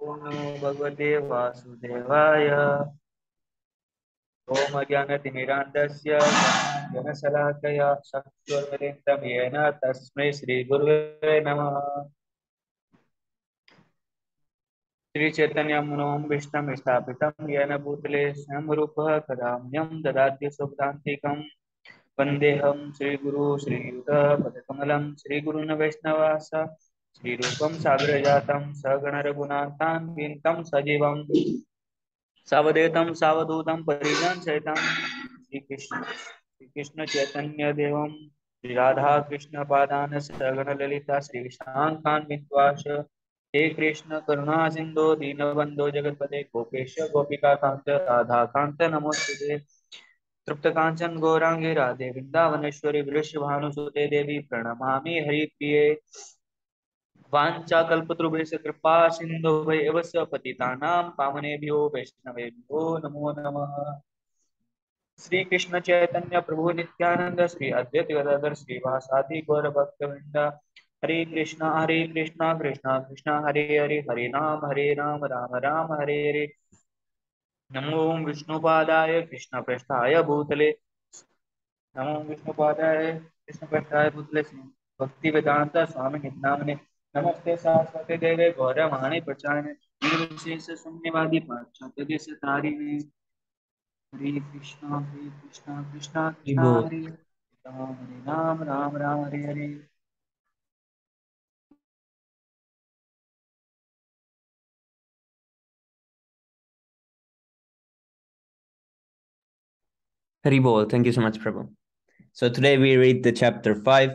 ओम नमो भगवते वासुदेवाय। ओम अज्ञानतिमिरान्धस्य ज्ञानाञ्जनशलाकया चक्षुर्मिलितं येन तस्मै श्रीगुरुवे नमः। श्रीचैतन्यं विष्णुं स्थापितं येन भूतले स्वयं रूपः कदाम्यं ददाति सुखान्तिकम्। वन्देऽहं श्रीगुरु श्रीयुतपदकमलं श्रीगुरुन् वैष्णवास श्रीरूपं सागरजातं सगणरघुनाथान्वितं सजीवं सावधूतं सावधूतं परिजनसहितं श्रीकृष्ण चैतन्य देवं श्रीराधा कृष्ण पादान सगण ललिता श्रीविशाखान्वित्वाश हे कृष्ण करुणा सिंधु दीनबंधो जगतपते गोपेश गोपिका कांत राधा कांत नमोस्तुते तृप्त कांचन गौरांगी राधे वृंदावनेश्वरी वृषभानुसुते देवी प्रणमामि हरिप्रिये वाञ्छाकल्पतरुभ्यश्च कृपा सिन्धुभ्येव च पतितानां पावनेभ्यो वैष्णवेभ्यो नमो नमः। श्री कृष्ण चैतन्य प्रभु नित्यानंद श्री अद्वैत गदाधर श्रीवासादि गौर भक्तवृंद हरे कृष्णा कृष्णा कृष्णा हरे हरे हरे राम राम राम हरे हरे। नमो विष्णुपादाय कृष्णप्रेष्ठाय भूतले नमो विष्णुपादाय कृष्णप्रेष्ठाय भूतले भक्ति वेदांत स्वामी नित्यानंद नमस्ते सरस्वती देवे गौरवाणी प्रचारिणे निर्विशेष शून्यवादी पाश्चात्य देश तारिणे। हरे Krishna Krishna Ibo. Hare Ram Ram Ram Hare Hare. Haribol. Thank you so much, Prabhu. So today we read the chapter 5,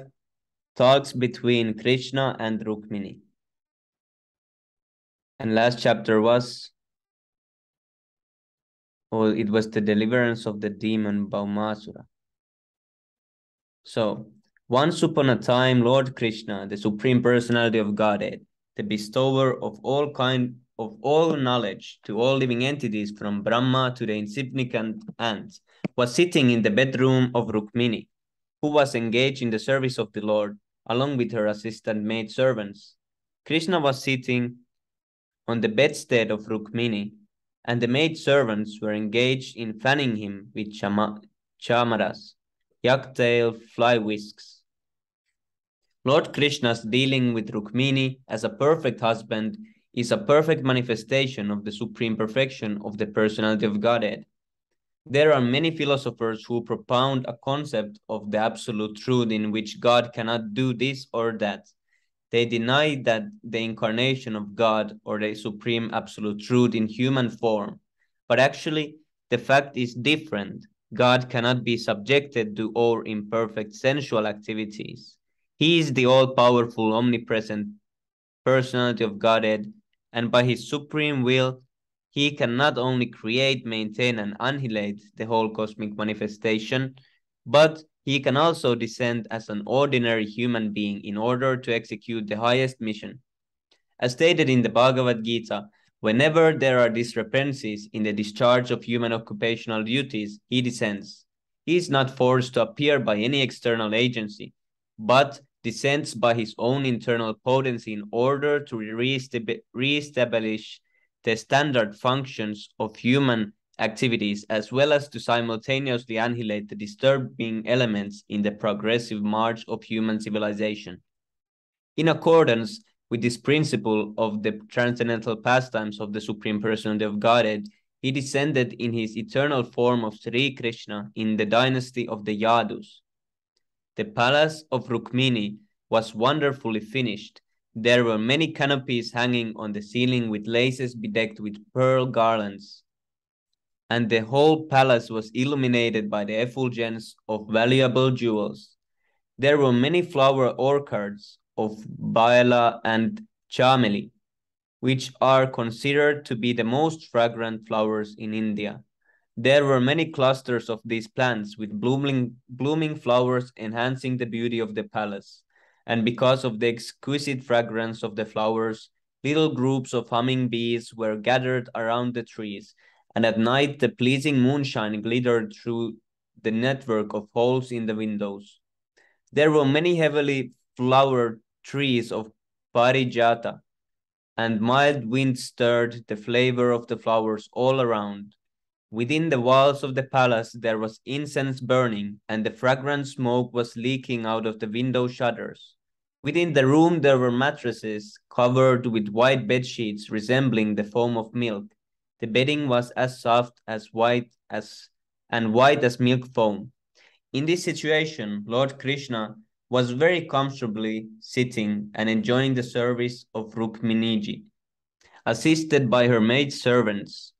Talks between Krishna and Rukmini. And last chapter was, well, it was the deliverance of the demon Baumasura. So, once upon a time, Lord Krishna, the Supreme Personality of Godhead, the bestower of all knowledge to all living entities from Brahma to the insignificant ants, was sitting in the bedroom of Rukmini, who was engaged in the service of the Lord, along with her assistant maid servants. Krishna was sitting on the bedstead of Rukmini, and the maid servants were engaged in fanning him with chamaras, yak-tail fly whisks. Lord Krishna's dealing with Rukmini as a perfect husband is a perfect manifestation of the supreme perfection of the personality of Godhead. There are many philosophers who propound a concept of the absolute truth in which God cannot do this or that. They deny that the incarnation of God or the supreme absolute truth in human form. But actually, the fact is different. God cannot be subjected to all imperfect sensual activities. He is the all powerful, omnipresent personality of Godhead, and by his supreme will, he can not only create, maintain, and annihilate the whole cosmic manifestation, but he can also descend as an ordinary human being in order to execute the highest mission. As stated in the Bhagavad Gita, whenever there are discrepancies in the discharge of human occupational duties, he descends. He is not forced to appear by any external agency, but descends by his own internal potency in order to re-establish the standard functions of human activities, as well as to simultaneously annihilate the disturbing elements in the progressive march of human civilization. In accordance with this principle of the transcendental pastimes of the Supreme Personality of Godhead, he descended in his eternal form of Sri Krishna in the dynasty of the Yadus. The palace of Rukmini was wonderfully finished. There were many canopies hanging on the ceiling with laces bedecked with pearl garlands, and the whole palace was illuminated by the effulgence of valuable jewels. There were many flower orchards of Baela and Chameli, which are considered to be the most fragrant flowers in India. There were many clusters of these plants with blooming flowers enhancing the beauty of the palace. And because of the exquisite fragrance of the flowers, little groups of humming bees were gathered around the trees, and at night the pleasing moonshine glittered through the network of holes in the windows. There were many heavily flowered trees of Parijata, and mild winds stirred the flavor of the flowers all around. Within the walls of the palace there was incense burning, and the fragrant smoke was leaking out of the window shutters. Within the room there were mattresses covered with white bed sheets resembling the foam of milk. The bedding was as soft as white as and white as milk foam. In this situation, Lord Krishna was very comfortably sitting and enjoying the service of Rukminiji, assisted by her maid servants.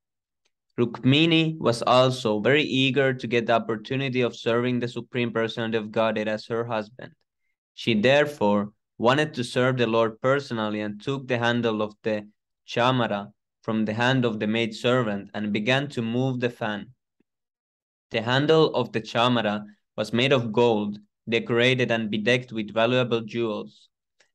Rukmini was also very eager to get the opportunity of serving the Supreme Personality of Godhead as her husband. She therefore wanted to serve the Lord personally and took the handle of the chamara from the hand of the maid servant and began to move the fan. The handle of the chamara was made of gold, decorated and bedecked with valuable jewels,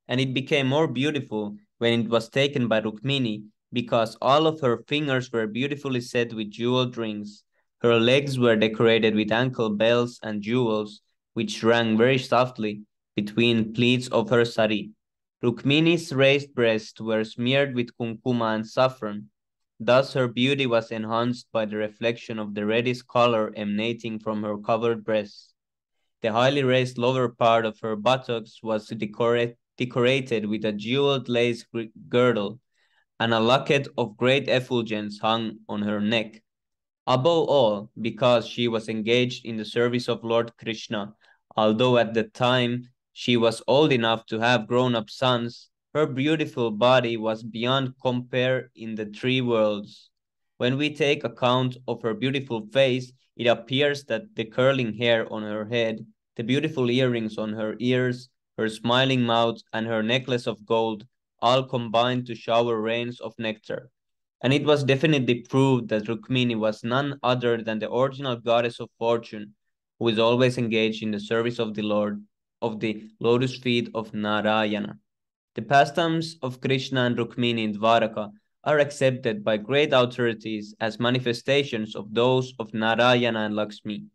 and it became more beautiful when it was taken by Rukmini because all of her fingers were beautifully set with jeweled rings. Her legs were decorated with ankle bells and jewels, which rang very softly between pleats of her sari. Rukmini's raised breasts were smeared with kumkuma and saffron. Thus her beauty was enhanced by the reflection of the reddish color emanating from her covered breasts. The highly raised lower part of her buttocks was decorated with a jeweled lace girdle, and a locket of great effulgence hung on her neck. Above all, because she was engaged in the service of Lord Krishna, although at the time she was old enough to have grown-up sons, her beautiful body was beyond compare in the three worlds. When we take account of her beautiful face, it appears that the curling hair on her head, the beautiful earrings on her ears, her smiling mouth, and her necklace of gold all combined to shower rains of nectar, and it was definitely proved that Rukmini was none other than the original goddess of fortune, who is always engaged in the service of the Lord of the lotus feet of Narayana. The pastimes of Krishna and Rukmini in Dwaraka are accepted by great authorities as manifestations of those of Narayana and Lakshmi,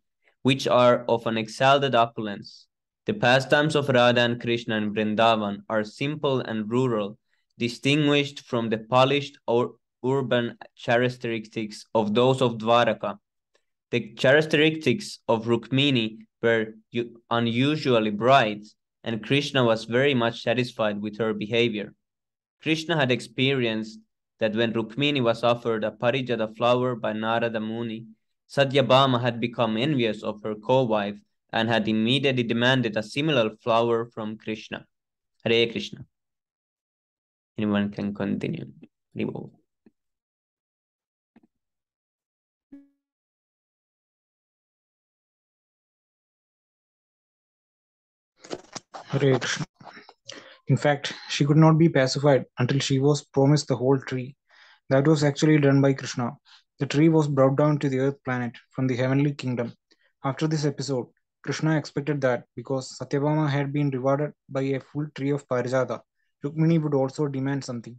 which are of an exalted opulence. The pastimes of Radha and Krishna in Vrindavan are simple and rural, distinguished from the polished or urban characteristics of those of Dwaraka. The characteristics of Rukmini were unusually bright, and Krishna was very much satisfied with her behavior. Krishna had experienced that when Rukmini was offered a parijata flower by Narada Muni, Satyabhama had become envious of her co-wife and had immediately demanded a similar flower from Krishna. Hare Krishna. Anyone can continue. Hare Krishna. In fact, she could not be pacified until she was promised the whole tree. That was actually done by Krishna. The tree was brought down to the earth planet from the heavenly kingdom. After this episode, Krishna expected that because Satyabhama had been rewarded by a full tree of Parijata, Rukmini would also demand something.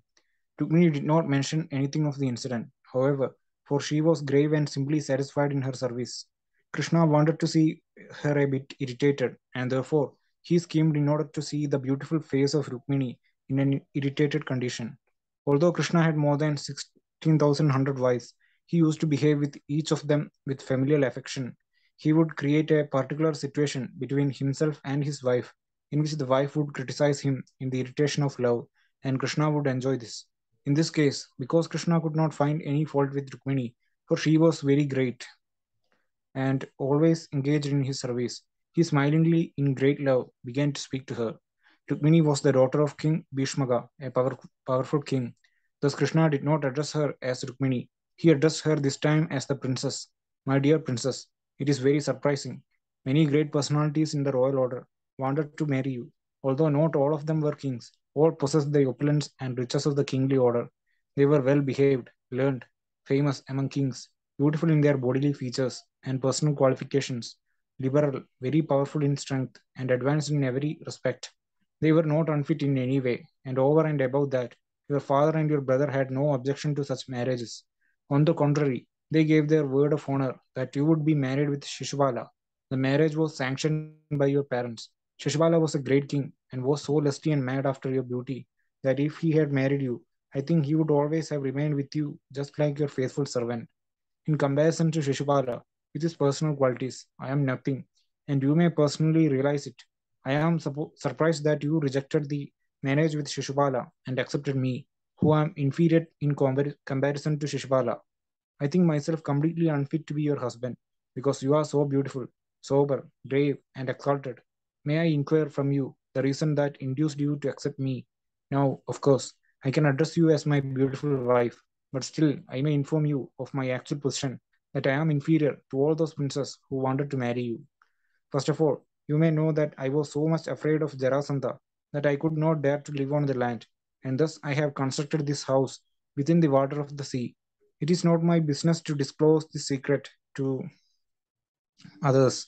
Rukmini did not mention anything of the incident, however, for she was grave and simply satisfied in her service. Krishna wanted to see her a bit irritated, and therefore he schemed in order to see the beautiful face of Rukmini in an irritated condition. Although Krishna had more than 16,100 wives, he used to behave with each of them with familial affection. He would create a particular situation between himself and his wife, in which the wife would criticize him in the irritation of love, and Krishna would enjoy this. In this case, because Krishna could not find any fault with Rukmini, for she was very great and always engaged in his service, he smilingly, in great love, began to speak to her. Rukmini was the daughter of King Bhishmaga, a powerful king. Thus, Krishna did not address her as Rukmini. He addressed her this time as the princess. My dear princess, it is very surprising. Many great personalities in the royal order wanted to marry you. Although not all of them were kings, all possessed the opulence and riches of the kingly order. They were well behaved, learned, famous among kings, beautiful in their bodily features and personal qualifications, liberal, very powerful in strength, and advanced in every respect. They were not unfit in any way, and over and above that, your father and your brother had no objection to such marriages. On the contrary, they gave their word of honor that you would be married with Shishupala. The marriage was sanctioned by your parents. Shishupala was a great king and was so lusty and mad after your beauty that if he had married you, I think he would always have remained with you just like your faithful servant. In comparison to Shishupala, with his personal qualities, I am nothing, and you may personally realize it. I am surprised that you rejected the marriage with Shishupala and accepted me, who am inferior in comparison to Shishupala. I think myself completely unfit to be your husband because you are so beautiful, sober, brave, and exalted. May I inquire from you the reason that induced you to accept me? Now, of course, I can address you as my beautiful wife, but still, I may inform you of my actual position that I am inferior to all those princes who wanted to marry you. First of all, you may know that I was so much afraid of Jarasandha that I could not dare to live on the land, and thus I have constructed this house within the water of the sea. It is not my business to disclose this secret to others,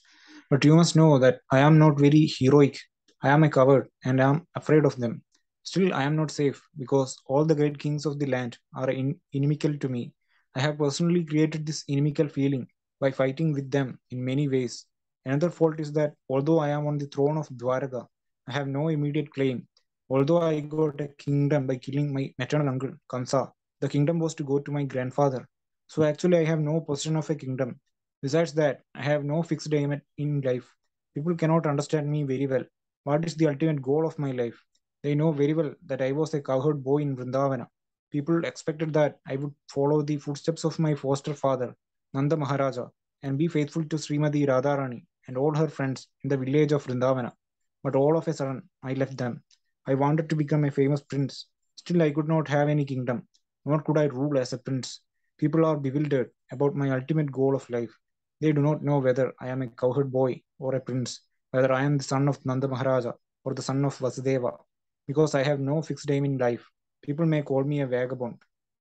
but you must know that I am not very heroic. I am a coward and I am afraid of them. Still, I am not safe because all the great kings of the land are inimical to me. I have personally created this inimical feeling by fighting with them in many ways. Another fault is that although I am on the throne of Dwaraka, I have no immediate claim. Although I got a kingdom by killing my maternal uncle, Kamsa, the kingdom was to go to my grandfather. So actually, I have no possession of a kingdom. Besides that, I have no fixed aim in life. People cannot understand me very well. What is the ultimate goal of my life? They know very well that I was a cowherd boy in Vrindavana. People expected that I would follow the footsteps of my foster father, Nanda Maharaja, and be faithful to Srimati Radharani and all her friends in the village of Vrindavana. But all of a sudden, I left them. I wanted to become a famous prince. Still, I could not have any kingdom, nor could I rule as a prince. People are bewildered about my ultimate goal of life. They do not know whether I am a cowherd boy or a prince, whether I am the son of Nanda Maharaja or the son of Vasudeva. Because I have no fixed aim in life, people may call me a vagabond.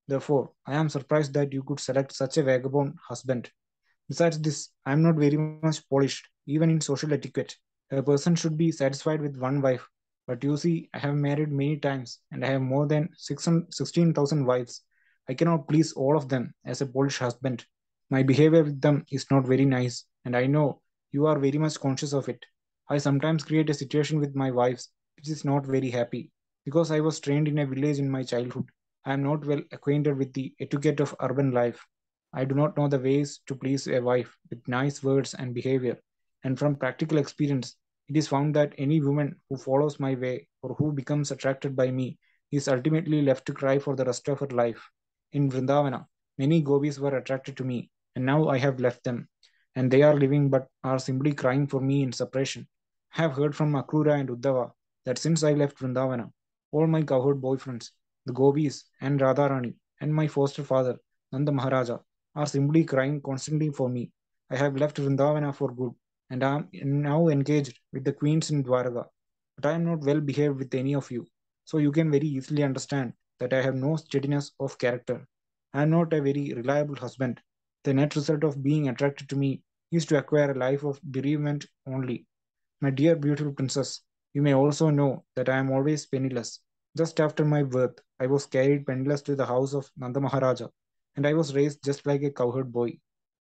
Therefore, I am surprised that you could select such a vagabond husband. Besides this, I am not very much polished, even in social etiquette. A person should be satisfied with one wife. But you see, I have married many times and I have more than 16,000 wives. I cannot please all of them as a Polish husband. My behavior with them is not very nice, and I know you are very much conscious of it. I sometimes create a situation with my wives which is not very happy. Because I was trained in a village in my childhood, I am not well acquainted with the etiquette of urban life. I do not know the ways to please a wife with nice words and behavior. And from practical experience, it is found that any woman who follows my way or who becomes attracted by me is ultimately left to cry for the rest of her life. In Vrindavana, many gopis were attracted to me, and now I have left them, and they are living but are simply crying for me in separation. I have heard from Akrura and Uddhava that since I left Vrindavana, all my cowherd boyfriends, the gopis and Radharani, and my foster father, Nanda Maharaja, are simply crying constantly for me. I have left Vrindavana for good, and I am now engaged with the queens in Dwaraka. But I am not well behaved with any of you, so you can very easily understand that I have no steadiness of character. I am not a very reliable husband. The net result of being attracted to me is to acquire a life of bereavement only. My dear beautiful princess, you may also know that I am always penniless. Just after my birth, I was carried penniless to the house of Nanda Maharaja, and I was raised just like a cowherd boy.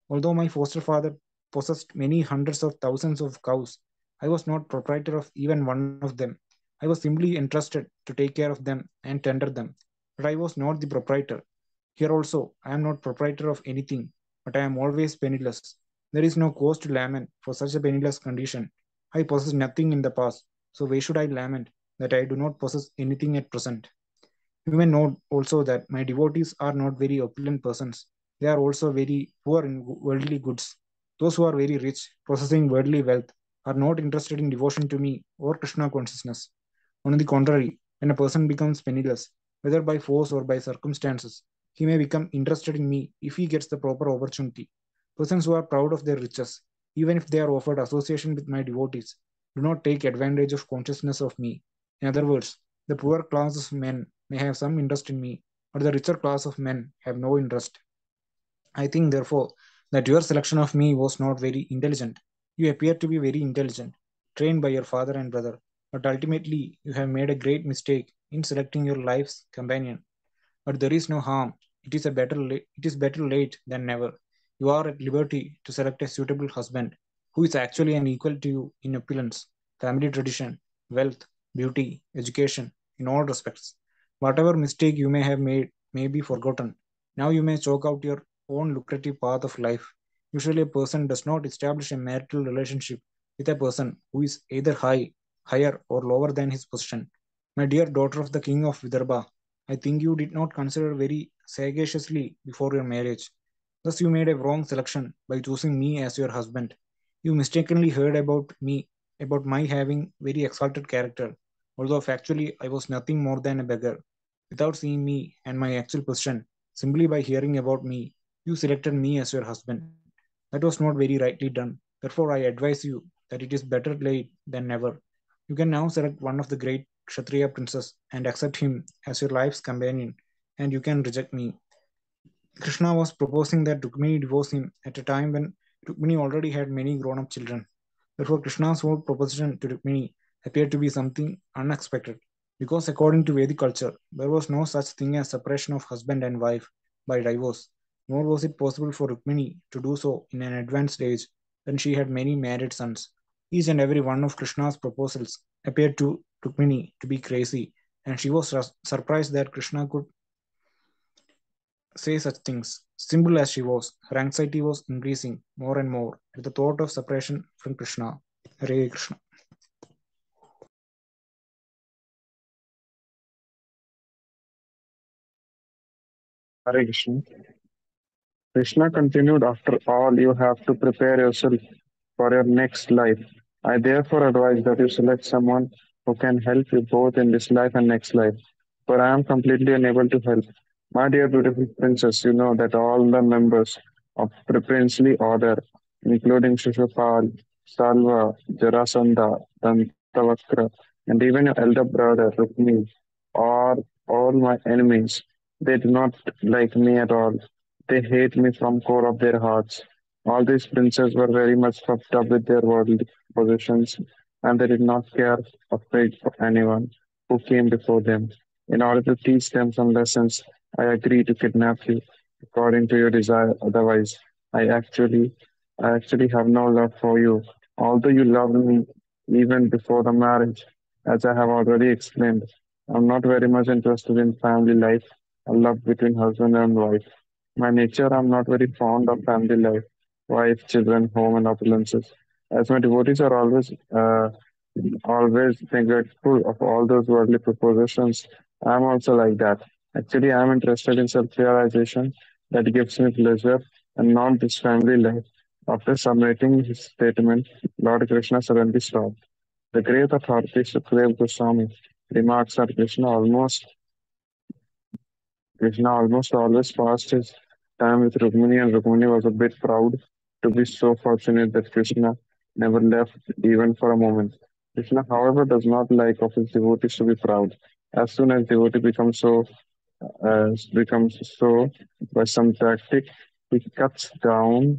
Although my foster father possessed many hundreds of thousands of cows, I was not proprietor of even one of them. I was simply entrusted to take care of them and tender them, but I was not the proprietor. Here also, I am not proprietor of anything, but I am always penniless. There is no cause to lament for such a penniless condition. I possess nothing in the past, so why should I lament that I do not possess anything at present? You may note also that my devotees are not very opulent persons. They are also very poor in worldly goods. Those who are very rich, possessing worldly wealth, are not interested in devotion to me or Krishna consciousness. On the contrary, when a person becomes penniless, whether by force or by circumstances, he may become interested in me if he gets the proper opportunity. Persons who are proud of their riches, even if they are offered association with my devotees, do not take advantage of consciousness of me. In other words, the poor class of men may have some interest in me, but the richer class of men have no interest. I think, therefore, that your selection of me was not very intelligent. You appear to be very intelligent, trained by your father and brother, but ultimately you have made a great mistake in selecting your life's companion. But there is no harm. It is better late than never. You are at liberty to select a suitable husband who is actually an equal to you in opulence, family tradition, wealth, beauty, education, in all respects. Whatever mistake you may have made may be forgotten. Now you may chalk out your own lucrative path of life. Usually, a person does not establish a marital relationship with a person who is either higher, or lower than his position. My dear daughter of the king of Vidarbha, I think you did not consider very sagaciously before your marriage. Thus, you made a wrong selection by choosing me as your husband. You mistakenly heard about my having very exalted character, although factually I was nothing more than a beggar. Without seeing me and my actual position, simply by hearing about me, you selected me as your husband. That was not very rightly done. Therefore, I advise you that it is better late than never. You can now select one of the great Kshatriya princes and accept him as your life's companion, and you can reject me. Krishna was proposing that Rukmini divorce him at a time when Rukmini already had many grown up children. Therefore, Krishna's whole proposition to Rukmini appeared to be something unexpected, because according to Vedic culture, there was no such thing as separation of husband and wife by divorce, nor was it possible for Rukmini to do so in an advanced age when she had many married sons. Each and every one of Krishna's proposals appeared to Rukmini to be crazy, and she was surprised that Krishna could say such things. Simple as she was, her anxiety was increasing more and more at the thought of separation from Krishna. Hare Krishna. Hare Krishna. Krishna continued, after all, you have to prepare yourself for your next life. I therefore advise that you select someone who can help you both in this life and next life, for I am completely unable to help. My dear beautiful princess, you know that all the members of the princely order, including Shishupal, Salva, Jarasandha, Dantavakra, and even your elder brother Rukmini, are all my enemies. They do not like me at all. They hate me from core of their hearts. All these princes were very much puffed up with their worldly positions, and they did not care a fig for anyone who came before them. In order to teach them some lessons, I agreed to kidnap you according to your desire. Otherwise, I actually, I actually have no love for you. Although you loved me even before the marriage, as I have already explained, I'm not very much interested in family life or love between husband and wife. By nature, I'm not very fond of family life, wife, children, home, and opulences. As my devotees are always neglectful of all those worldly propositions, I'm also like that. Actually, I'm interested in self-realization that gives me pleasure and not this family life. After submitting his statement, Lord Krishna suddenly stopped. The great authority Sukadeva Goswami remarks that Krishna almost always passed his time with Rukmini, and Rukmini was a bit proud to be so fortunate that Krishna never left even for a moment. Krishna, however, does not like of his devotees to be proud. As soon as devotee becomes so by some tactic, he cuts down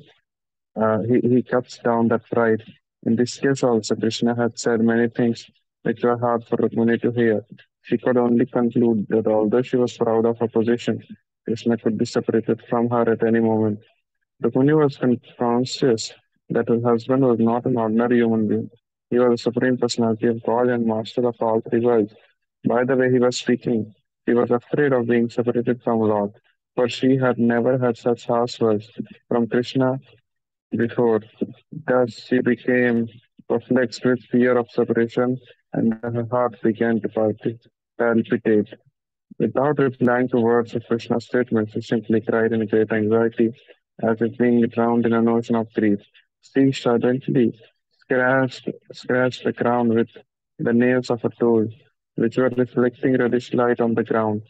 he cuts down that pride. In this case also, Krishna had said many things which were hard for Rukmini to hear. She could only conclude that although she was proud of her position, Krishna could be separated from her at any moment. Rukmini was conscious that her husband was not an ordinary human being. He was the supreme personality of God and master of all three worlds. By the way he was speaking, she was afraid of being separated from Lord, for she had never had such harsh words from Krishna before. Thus she became perplexed with fear of separation, and her heart began to palpitate. Without replying to words of Krishna's statement, she simply cried in great anxiety, as if being drowned in an ocean of grief. She suddenly scratched the ground with the nails of her toes, which were reflecting reddish light on the ground.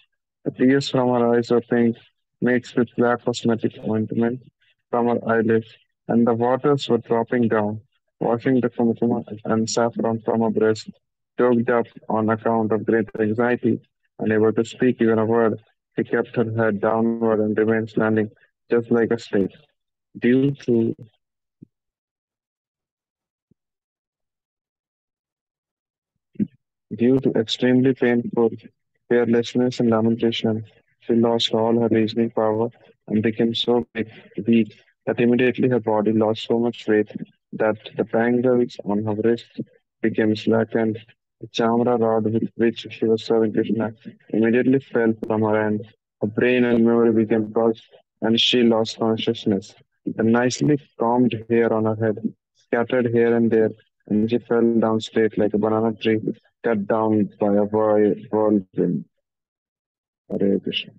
The tears from her eyes were pink, mixed with black cosmetic ointment from her eyelids, and the waters were dropping down, washing the kumkuma and saffron from her breast. Choked up on account of great anxiety, unable to speak even a word, she kept her head downward and remained standing just like a stake. Due to Due to extremely painful carelessness and lamentation, she lost all her reasoning power and became so weak that immediately her body lost so much weight that the bangles on her wrist became slackened, The chamra rod with which she was serving Krishna immediately fell from her hand. Her brain and memory became pulsed, and she lost consciousness. The nicely combed hair on her head scattered here and there, and she fell down straight like a banana tree cut down by a whirlwind. Hare Krishna.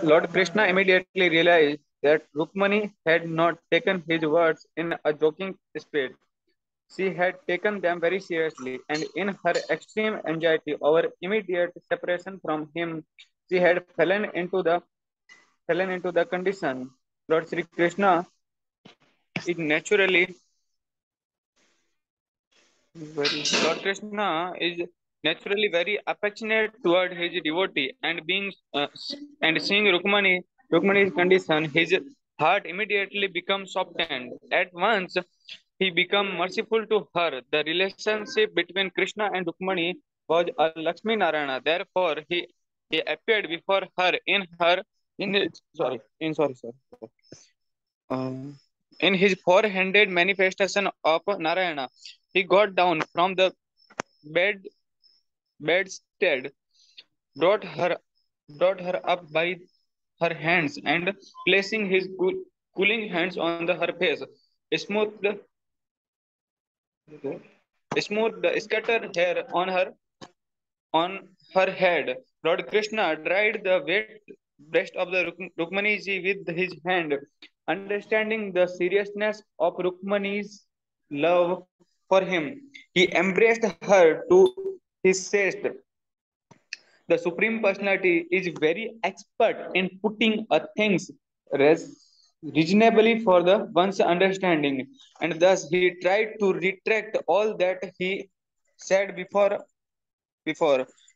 Lord Krishna immediately realized that Rukmani had not taken his words in a joking spirit. She had taken them very seriously, and in her extreme anxiety over immediate separation from him, she had fallen into the condition. Lord Sri Krishna is naturally Lord Krishna is naturally very affectionate toward his devotee, and seeing Rukmani's condition, his heart immediately becomes softened. At once, he became merciful to her. The relationship between Krishna and Rukmani was a Lakshmi Narayana. Therefore, he appeared before her in his, sorry, uh, in his four-handed manifestation of Narayana. He got down from the bed bedstead, brought her brought her up by her hands, and placing his cooling hands on her face, smoothed smoothed the scattered hair on her head. Lord Krishna dried the wet breast of the Rukmaniji with his hand. Understanding the seriousness of Rukmani's love for him, he embraced her to his chest. The Supreme Personality is very expert in putting a things reasonably for the one's understanding, and thus he tried to retract all that he said before.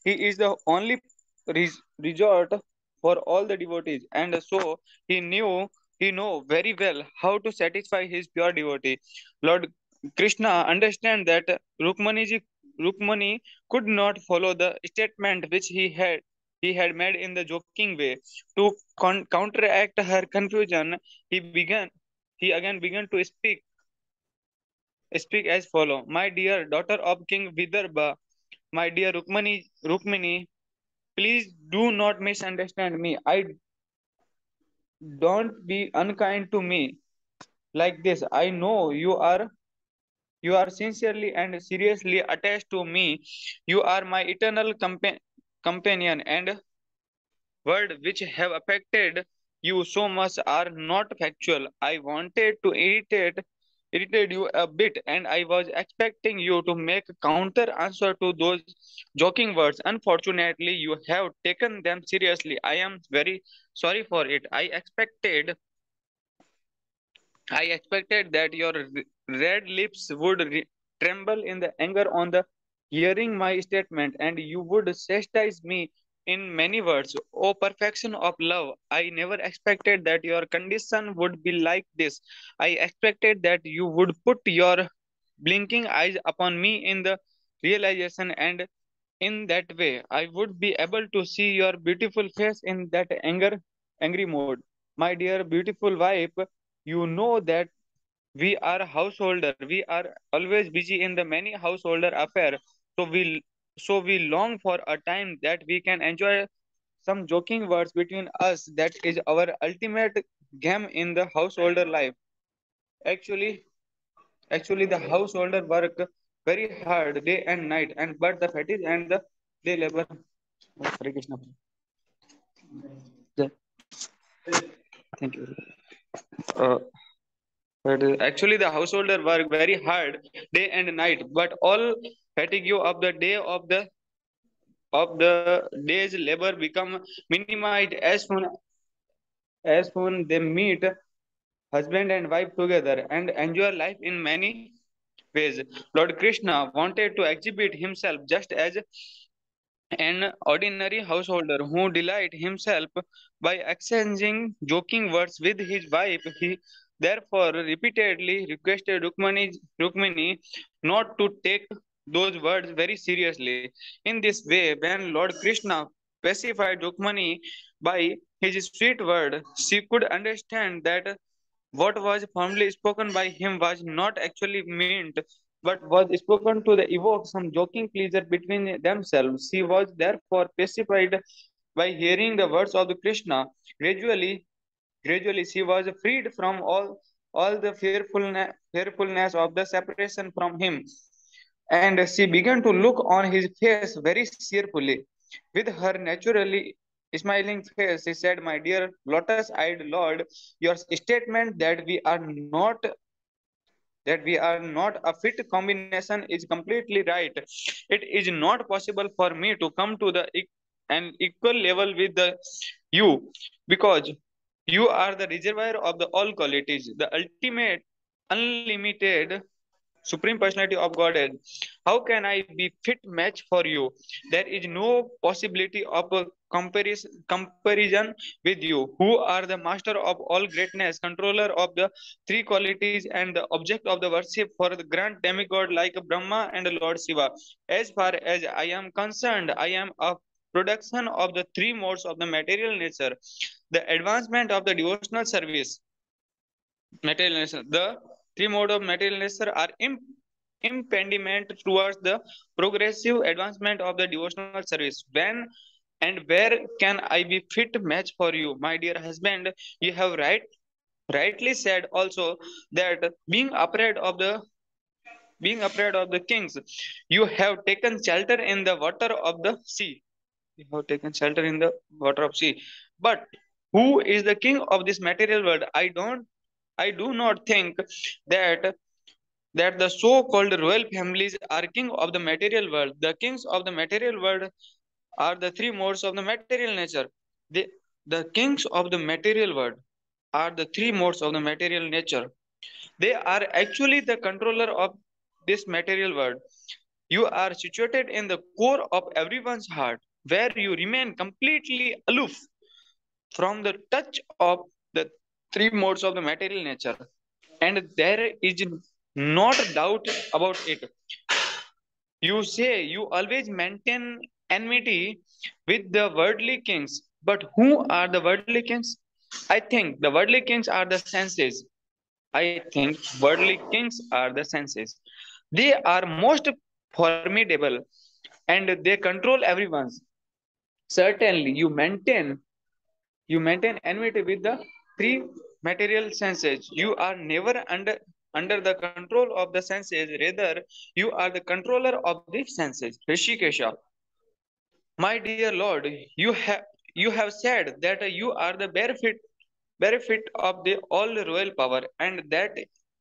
He is the only resort for all the devotees, and so he know very well how to satisfy his pure devotee. Lord Krishna understand that Rukmani could not follow the statement which he had made in the joking way. To counteract her confusion, he again began to speak as follow. My dear daughter of King Vidarbha, my dear Rukmini, please do not misunderstand me. I don't be unkind to me like this. I know you are sincerely and seriously attached to me. You are my eternal companion, and words which have affected you so much are not factual. I wanted to irritate you a bit, and I was expecting you to make a counter answer to those joking words. Unfortunately, you have taken them seriously. I am very sorry for it. I expected that your red lips would tremble in the anger on the hearing my statement, and you would chastise me in many words. Oh, perfection of love! I never expected that your condition would be like this. I expected that you would put your blinking eyes upon me in the realization, and in that way I would be able to see your beautiful face in that angry mode. My dear beautiful wife, you know that we are householder, we are always busy in the many householder affair, so we long for a time that we can enjoy some joking words between us. That is our ultimate game in the householder life. Actually actually the householder work very hard day and night, and but the fatigue and the day labor. Hare Krishna. Yeah, thank you. But actually, the householder work very hard day and night, but all fatigue of the day of the day's labor become minimized as soon they meet husband and wife together and enjoy life in many ways. Lord Krishna wanted to exhibit himself just as an ordinary householder who delight himself by exchanging joking words with his wife. He therefore repeatedly requested Rukmini not to take those words very seriously. In this way, when Lord Krishna pacified Rukmani by his sweet word, she could understand that what was formerly spoken by him was not actually meant, but was spoken to the evoke some joking pleasure between themselves. She was therefore pacified by hearing the words of the Krishna. Gradually, gradually she was freed from all the fearfulness of the separation from him, and she began to look on his face very cheerfully. With her naturally smiling face, she said, "My dear lotus-eyed Lord, your statement that we are not a fit combination is completely right. It is not possible for me to come to an equal level with you, because you are the reservoir of the all qualities, the ultimate, unlimited Supreme Personality of Godhead. How can I be fit match for you? There is no possibility of a comparison with you, who are the master of all greatness, controller of the three qualities, and the object of the worship for the grand demigod like Brahma and Lord Shiva. As far as I am concerned, I am a production of the three modes of the material nature. The advancement of the devotional service, material nature. The three modes of material nature are impediment towards the progressive advancement of the devotional service. When and where can I be fit match for you, my dear husband? You have rightly said also that being afraid of the kings, you have taken shelter in the water of the sea. You have taken shelter in the water of sea. But who is the king of this material world? I do not think that the so-called royal families are king of the material world. The kings of the material world are the three modes of the material nature. The, the kings of the material world are the three modes of the material nature. They are actually the controller of this material world. You are situated in the core of everyone's heart, where you remain completely aloof from the touch of the three modes of the material nature. And there is not doubt about it. You say you always maintain enmity with the worldly kings. But who are the worldly kings? I think the worldly kings are the senses. I think worldly kings are the senses. They are most formidable and they control everyone's. Certainly, you maintain enmity with the three material senses. You are never under the control of the senses, rather you are the controller of the senses. Rishikesha, my dear Lord, you have said that you are the benefit of the all royal power, and that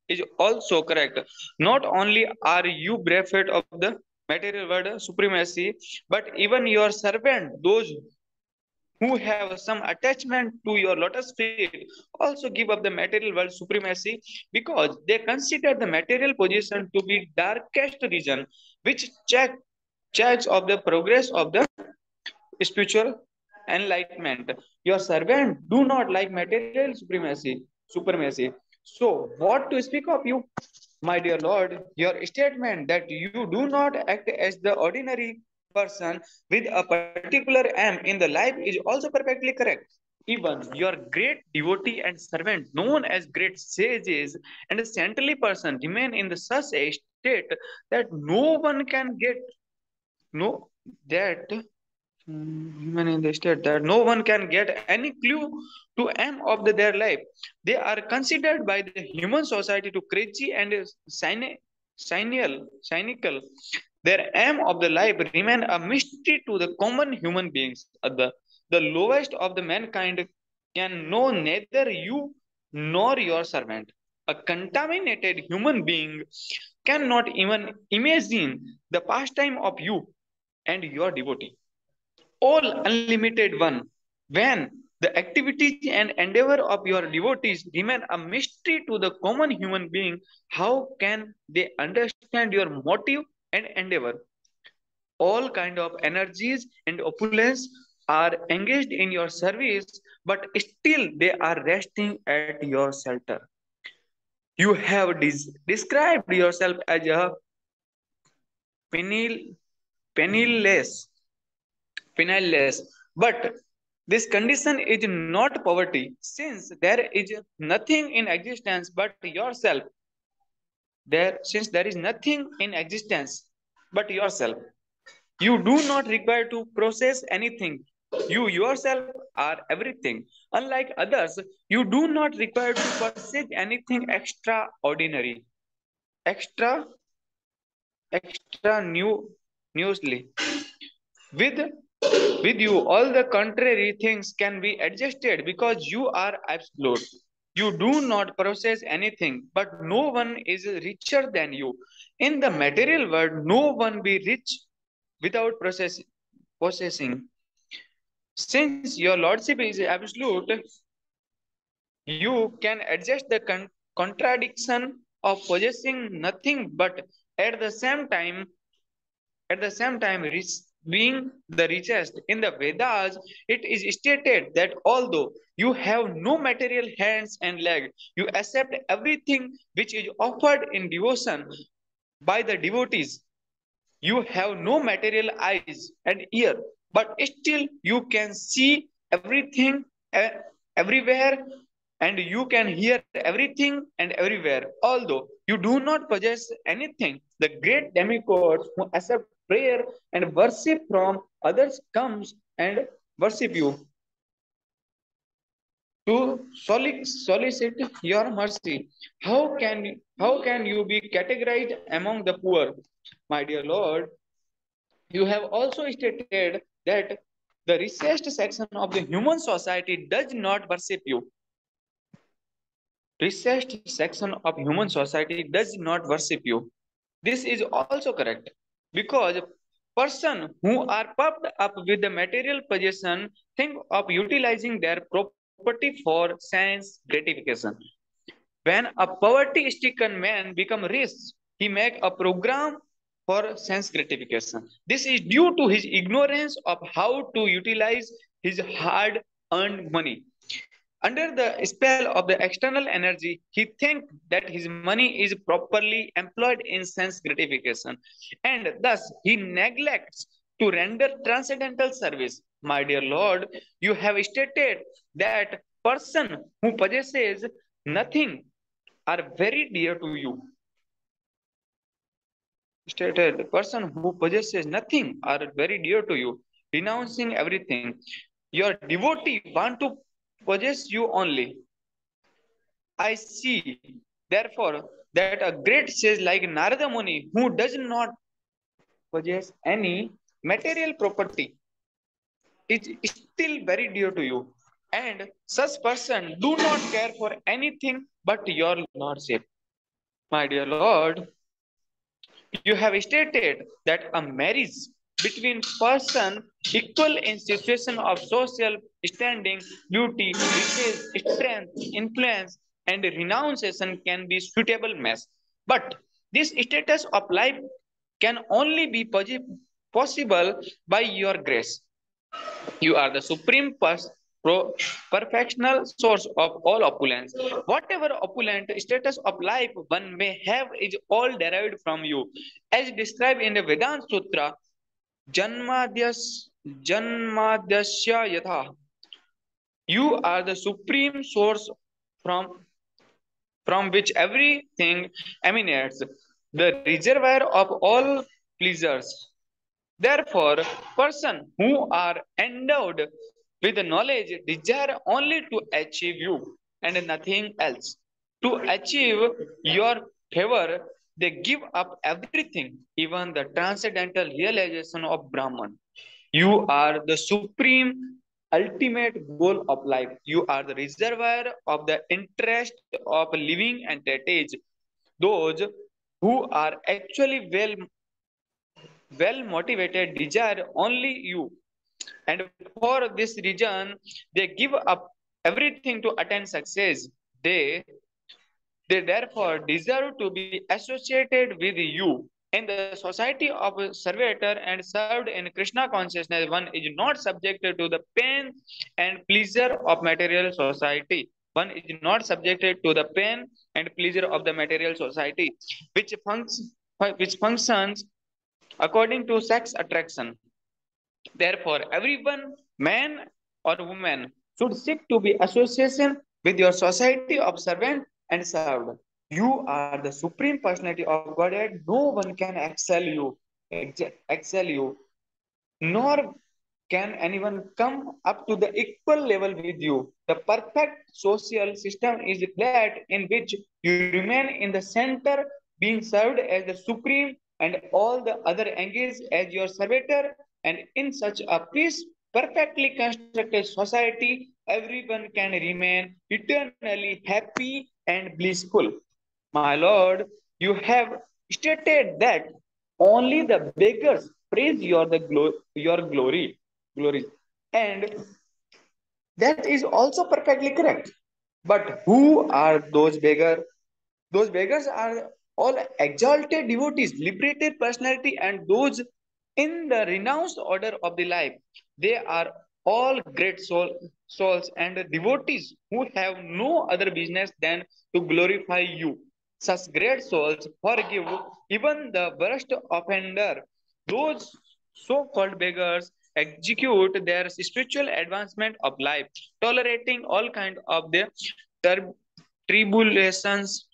is also correct. Not only are you benefit of the material world supremacy, but even your servant, those who have some attachment to your lotus feet, also give up the material world supremacy, because they consider the material position to be darkest region, which checks of the progress of the spiritual enlightenment. Your servant do not like material supremacy. So, what to speak of you, my dear Lord? Your statement that you do not act as the ordinary person with a particular aim in the life is also perfectly correct. Even your great devotee and servant, known as great sages and a saintly person, remain in the such a state that no one can get no that human in the state that no one can get any clue to aim of their life. They are considered by the human society to crazy and cynical. Their aim of the life remain a mystery to the common human beings. The lowest of the mankind can know neither you nor your servant. A contaminated human being cannot even imagine the pastime of you and your devotee, all unlimited one. When the activities and endeavor of your devotees remain a mystery to the common human being, how can they understand your motive and endeavor? All kind of energies and opulence are engaged in your service, but still they are resting at your shelter. You have described yourself as a penil, penniless. But this condition is not poverty, since there is nothing in existence but yourself. Since there is nothing in existence but yourself, you do not require to process anything. You yourself are everything. Unlike others, you do not require to possess anything extraordinary, extra, extra newsly. With with you, all the contrary things can be adjusted because you are absolute. You do not process anything, but no one is richer than you. In the material world, no one be rich without possessing. Since your lordship is absolute, you can adjust the contradiction of possessing nothing, but at the same time, being the richest. In the Vedas, it is stated that although you have no material hands and legs, you accept everything which is offered in devotion by the devotees. You have no material eyes and ear, but still you can see everything everywhere, and you can hear everything and everywhere. Although you do not possess anything, the great demigods who accept prayer and worship from others comes and worship you to solicit your mercy. How can you be categorized among the poor? My dear Lord, you have also stated that the richest section of the human society does not worship you. Richest section of human society does not worship you. This is also correct because person who are puffed up with the material possession think of utilizing their property for sense gratification. When a poverty-stricken man become rich, he make a program for sense gratification. This is due to his ignorance of how to utilize his hard-earned money. Under the spell of the external energy, he thinks that his money is properly employed in sense gratification, and thus he neglects to render transcendental service. My dear Lord, you have stated that person who possesses nothing are very dear to you. Stated person who possesses nothing are very dear to you, renouncing everything. Your devotee want to possess you only. I see, therefore, that a great sage like Narada Muni, who does not possess any material property, is still very dear to you. And such person do not care for anything but your lordship. My dear Lord, you have stated that a marriage between person equal in situation of social standing, beauty, riches, strength, influence, and renunciation can be suitable match. But this status of life can only be possible by your grace. You are the supreme perfectional source of all opulence. Whatever opulent status of life one may have is all derived from you. As described in the Vedanta Sutra, Janmadhyasya Yatha. You are the supreme source from, from which everything emanates, the reservoir of all pleasures. Therefore, persons who are endowed with knowledge desire only to achieve you and nothing else. To achieve your favor, they give up everything, even the transcendental realization of Brahman. You are the supreme ultimate goal of life. You are the reservoir of the interest of living entities. Those who are actually well motivated desire only you, and for this reason they give up everything to attain success. They therefore deserve to be associated with you. In the society of a servitor and served in Krishna consciousness, one is not subjected to the pain and pleasure of material society. One is not subjected to the pain and pleasure of the material society, which functions according to sex attraction. Therefore, everyone, man or woman, should seek to be association with your society of servant and served. You are the supreme personality of Godhead. No one can excel you, nor can anyone come up to the equal level with you. The perfect social system is that in which you remain in the center, being served as the supreme, and all the other engage as your servitor. And in such a peace, perfectly constructed society, everyone can remain eternally happy and blissful. My Lord, you have stated that only the beggars praise your glory, and that is also perfectly correct. But who are those beggars? Those beggars are all exalted devotees, liberated personality, and those in the renounced order of the life. They are all great souls and devotees who have no other business than to glorify you. Such great souls forgive even the worst offender. Those so-called beggars execute their spiritual advancement of life, tolerating all kind of the tur- tribulations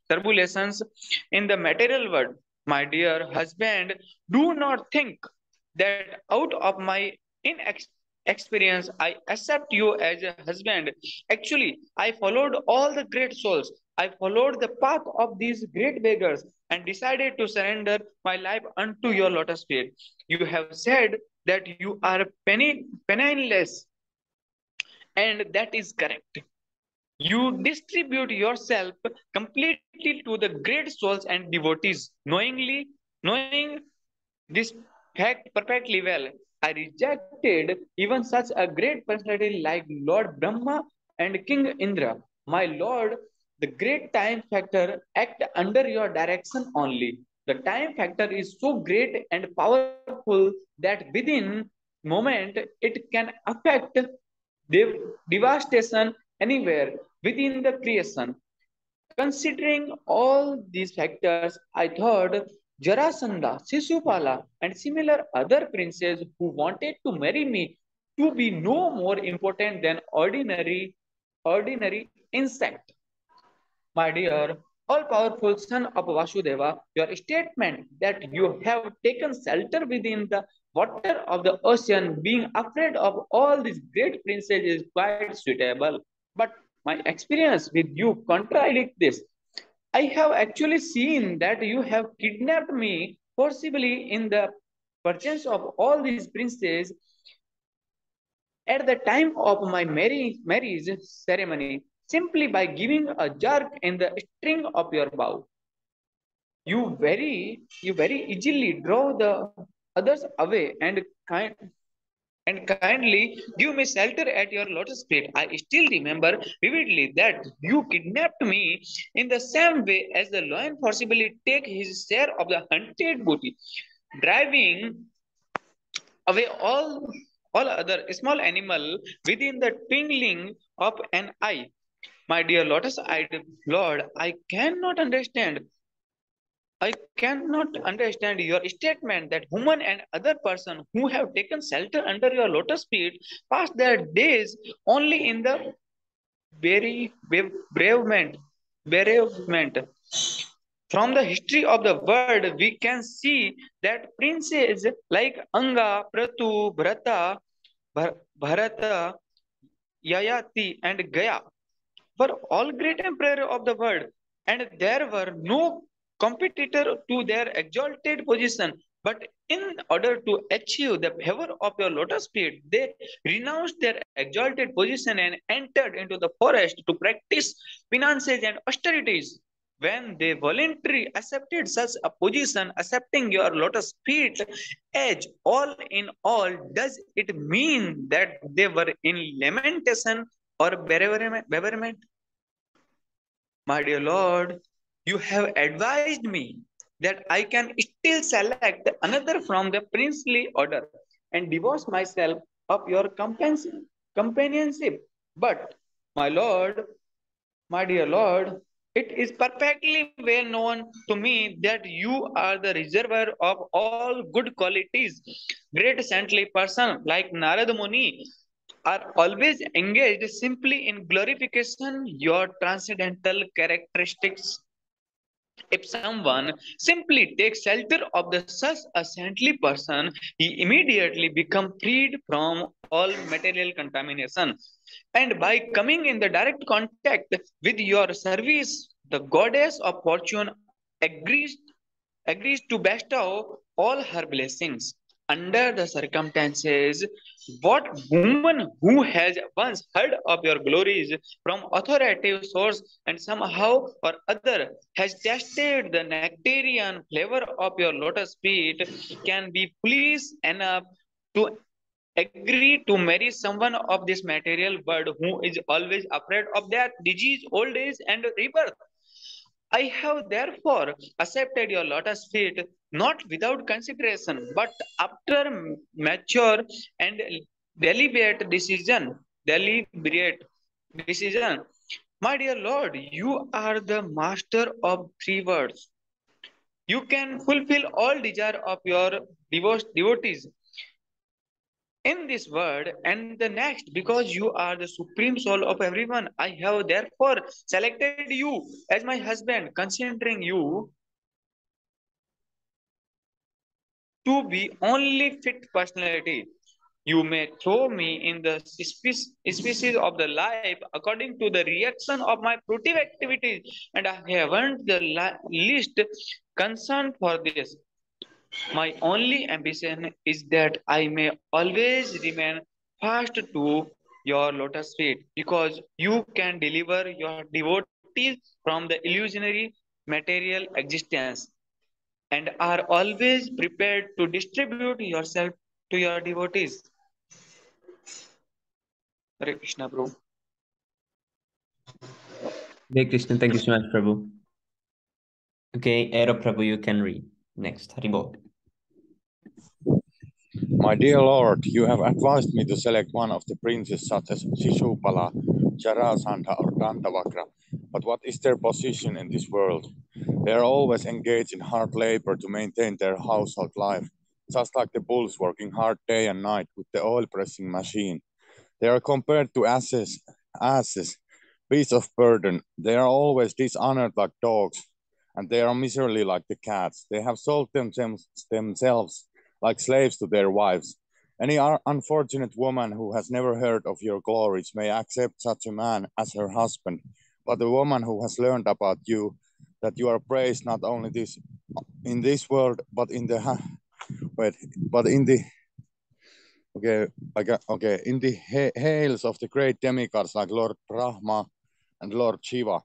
in the material world. My dear husband, do not think that out of my inexperience I accept you as a husband. Actually, I followed all the great souls. I followed the path of these great beggars and decided to surrender my life unto your lotus feet. You have said that you are penniless, and that is correct. You distribute yourself completely to the great souls and devotees, knowing this fact perfectly well. I rejected even such a great personality like Lord Brahma and King Indra. My Lord, the great time factor act under your direction only. The time factor is so great and powerful that within moment it can affect devastation anywhere within the creation. Considering all these factors, I thought Jarasandha, Sisupala, and similar other princes who wanted to marry me to be no more important than ordinary insect. My dear, all powerful son of Vasudeva, your statement that you have taken shelter within the water of the ocean, being afraid of all these great princes, is quite suitable. But my experience with you contradicts this. I have actually seen that you have kidnapped me forcibly in the presence of all these princes at the time of my marriage ceremony simply by giving a jerk in the string of your bow. You very easily draw the others away and kindly give me shelter at your lotus feet. I still remember vividly that you kidnapped me in the same way as the lion forcibly take his share of the hunted booty, driving away all other small animal within the twinkling of an eye. My dear lotus-eyed Lord, I cannot understand your statement that woman and other person who have taken shelter under your lotus feet pass their days only in the very bereavement. From the history of the world, we can see that princes like Anga, Pratu, Bharata, Yayati, and Gaya were all great emperor of the world, and there were no competitor to their exalted position. But in order to achieve the favor of your lotus feet, they renounced their exalted position and entered into the forest to practice penances and austerities. When they voluntarily accepted such a position, accepting your lotus feet as all in all, does it mean that they were in lamentation or bereavement? My dear Lord, you have advised me that I can still select another from the princely order and divorce myself of your companionship. But, my Lord, my dear Lord, It is perfectly well known to me that you are the reservoir of all good qualities. Great saintly person like Narad Muni are always engaged simply in glorification your transcendental characteristics. If someone simply takes shelter of the such a saintly person, he immediately becomes freed from all material contamination. And by coming in the direct contact with your service, the goddess of fortune agrees agrees to bestow all her blessings. Under the circumstances, what woman who has once heard of your glories from authoritative source and somehow or other has tasted the nectarian flavor of your lotus feet can be pleased enough to agree to marry someone of this material world who is always afraid of death, disease, old age, and rebirth? I have therefore accepted your lotus feet not without consideration, but after mature and deliberate decision. Deliberate decision. My dear Lord, you are the master of three words. You can fulfill all desire of your devotees in this world and the next because you are the supreme soul of everyone. I have therefore selected you as my husband, considering you to be only fit personality. You may throw me in the species of the life according to the reaction of my fruitive activities, and I haven't the least concern for this. My only ambition is that I may always remain fast to your lotus feet because you can deliver your devotees from the illusionary material existence and are always prepared to distribute yourself to your devotees. Hare Krishna, bro. Hare Krishna, thank you so much, Prabhu. Okay, Ero Prabhu, you can read. Next, Haribol. My dear Lord, you have advised me to select one of the princes such as Shishupala, Jarasandha or Dandavakra. But what is their position in this world? They are always engaged in hard labor to maintain their household life, just like the bulls working hard day and night with the oil pressing machine. They are compared to asses, beasts of burden. They are always dishonored like dogs, and they are miserly like the cats. They have sold themselves like slaves to their wives. Any unfortunate woman who has never heard of your glories may accept such a man as her husband, but the woman who has learned about you, that you are praised not only in this world, but in the wait, but in the in the hails of the great demigods like Lord Brahma and Lord Shiva,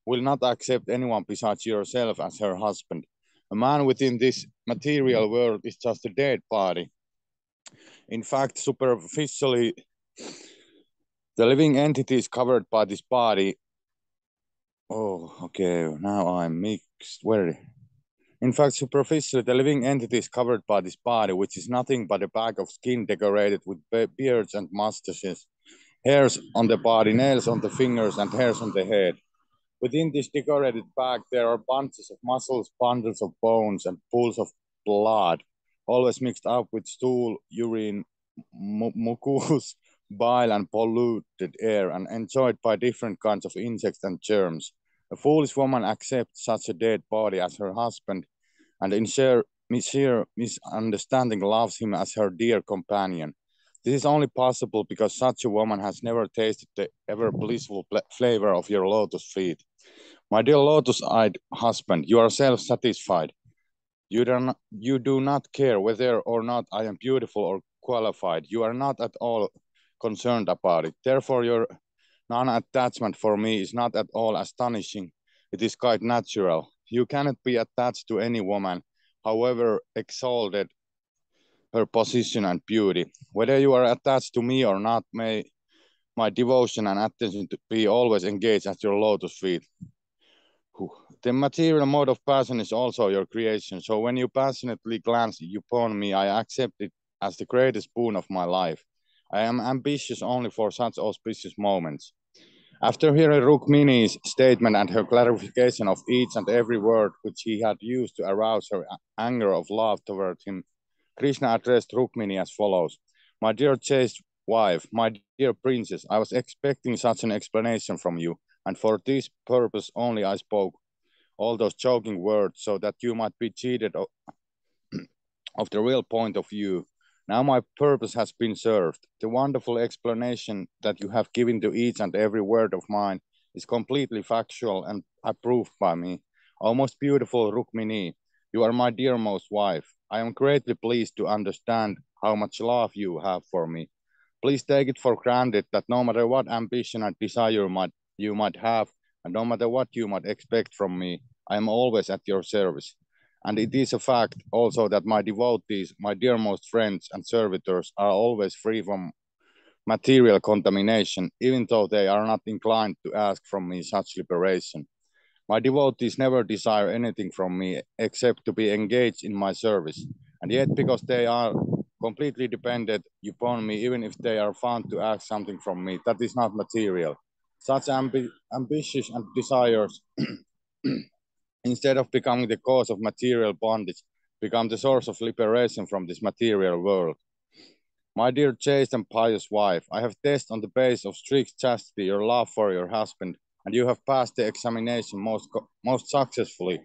will not accept anyone besides yourself as her husband. A man within this material world is just a dead body. In fact, superficially, the living entity is covered by this body. Oh, okay, now I'm mixed. Where? In fact, superficially, the living entity is covered by this body, which is nothing but a bag of skin decorated with beards and mustaches, hairs on the body, nails on the fingers, and hairs on the head. Within this decorated bag, there are bunches of muscles, bundles of bones, and pools of blood, always mixed up with stool, urine, mucus, bile, and polluted air, and enjoyed by different kinds of insects and germs. A foolish woman accepts such a dead body as her husband, and in sheer misunderstanding loves him as her dear companion. This is only possible because such a woman has never tasted the ever blissful flavor of your lotus feet. My dear lotus-eyed husband, you are self-satisfied. You do not care whether or not I am beautiful or qualified. You are not at all concerned about it. Therefore, your non-attachment for me is not at all astonishing. It is quite natural. You cannot be attached to any woman, however exalted her position and beauty. Whether you are attached to me or not, may my devotion and attention to be always engaged at your lotus feet. The material mode of passion is also your creation, so when you passionately glance upon me, I accept it as the greatest boon of my life. I am ambitious only for such auspicious moments. After hearing Rukmini's statement and her clarification of each and every word which he had used to arouse her anger of love toward him, Krishna addressed Rukmini as follows: "My dear chaste wife, my dear princess, I was expecting such an explanation from you, and for this purpose only I spoke all those joking words so that you might be cheated of the real point of view. Now my purpose has been served. The wonderful explanation that you have given to each and every word of mine is completely factual and approved by me. O most beautiful Rukmini, you are my dearmost wife. I am greatly pleased to understand how much love you have for me. Please take it for granted that no matter what ambition and desire you might have, and no matter what you might expect from me, I am always at your service. And it is a fact also that my devotees, my dearmost friends and servitors are always free from material contamination, even though they are not inclined to ask from me such liberation. My devotees never desire anything from me except to be engaged in my service. And yet, because they are completely dependent upon me, even if they are found to ask something from me, that is not material. Such ambitions and desires, instead of becoming the cause of material bondage, become the source of liberation from this material world. My dear chaste and pious wife, I have tested on the basis of strict chastity your love for your husband, and you have passed the examination most successfully.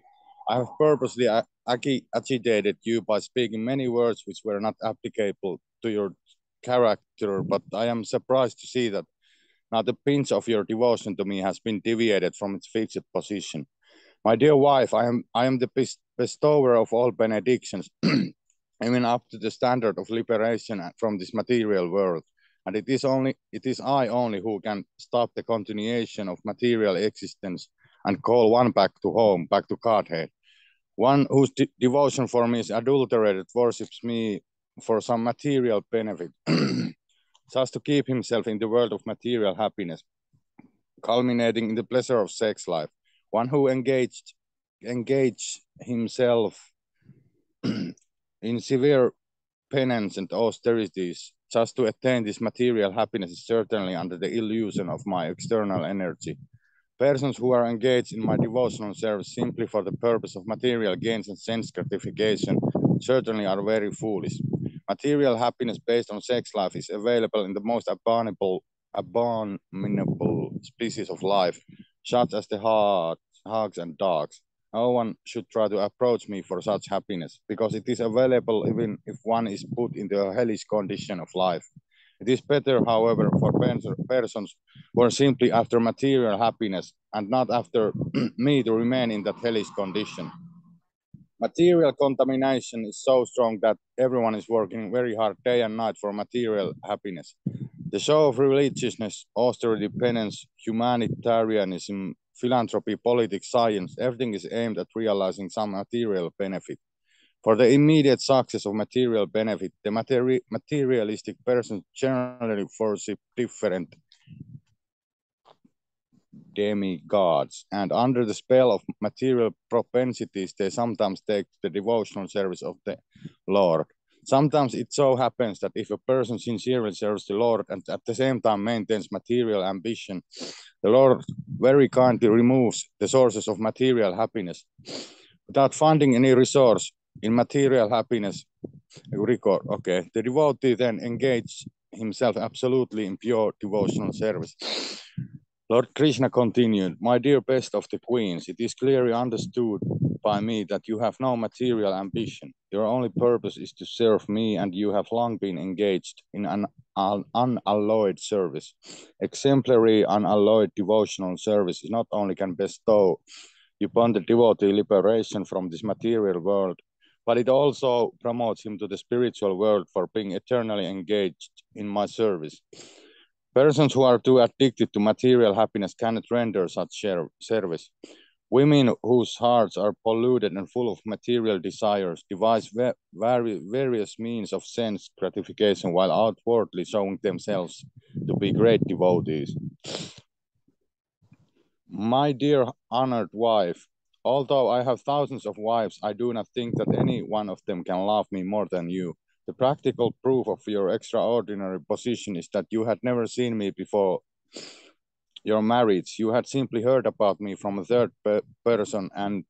I have purposely agitated you by speaking many words which were not applicable to your character, but I am surprised to see that not a pinch of your devotion to me has been deviated from its fixed position. My dear wife, I am the bestower of all benedictions, even up to the standard of liberation from this material world. And it is I only who can stop the continuation of material existence and call one back to home, back to Godhead. One whose devotion for me is adulterated worships me for some material benefit, just to keep himself in the world of material happiness, culminating in the pleasure of sex life. One who engaged himself in severe penance and austerities just to attain this material happiness is certainly under the illusion of my external energy. Persons who are engaged in my devotional service simply for the purpose of material gains and sense gratification certainly are very foolish. Material happiness based on sex life is available in the most abominable species of life, such as the hogs and dogs. No one should try to approach me for such happiness, because it is available even if one is put into a hellish condition of life. It is better, however, for persons who are simply after material happiness and not after me to remain in that hellish condition. Material contamination is so strong that everyone is working very hard day and night for material happiness. The show of religiousness, austerity, penance, humanitarianism, philanthropy, politics, science, everything is aimed at realizing some material benefit. For the immediate success of material benefit, the materialistic persons generally worship different demigods, and under the spell of material propensities, they sometimes take the devotional service of the Lord. Sometimes it so happens that if a person sincerely serves the Lord and at the same time maintains material ambition, the Lord very kindly removes the sources of material happiness. Without finding any resource in material happiness, the devotee then engages himself absolutely in pure devotional service. Lord Krishna continued, "My dear best of the queens, it is clearly understood by me that you have no material ambition. Your only purpose is to serve me, and you have long been engaged in an unalloyed service. Exemplary, unalloyed devotional service not only can bestow upon the devotee liberation from this material world, but it also promotes him to the spiritual world for being eternally engaged in my service. Persons who are too addicted to material happiness cannot render such service. Women whose hearts are polluted and full of material desires devise various means of sense gratification while outwardly showing themselves to be great devotees. My dear honored wife, although I have thousands of wives, I do not think that any one of them can love me more than you. The practical proof of your extraordinary position is that you had never seen me before your marriage. You had simply heard about me from a third person, and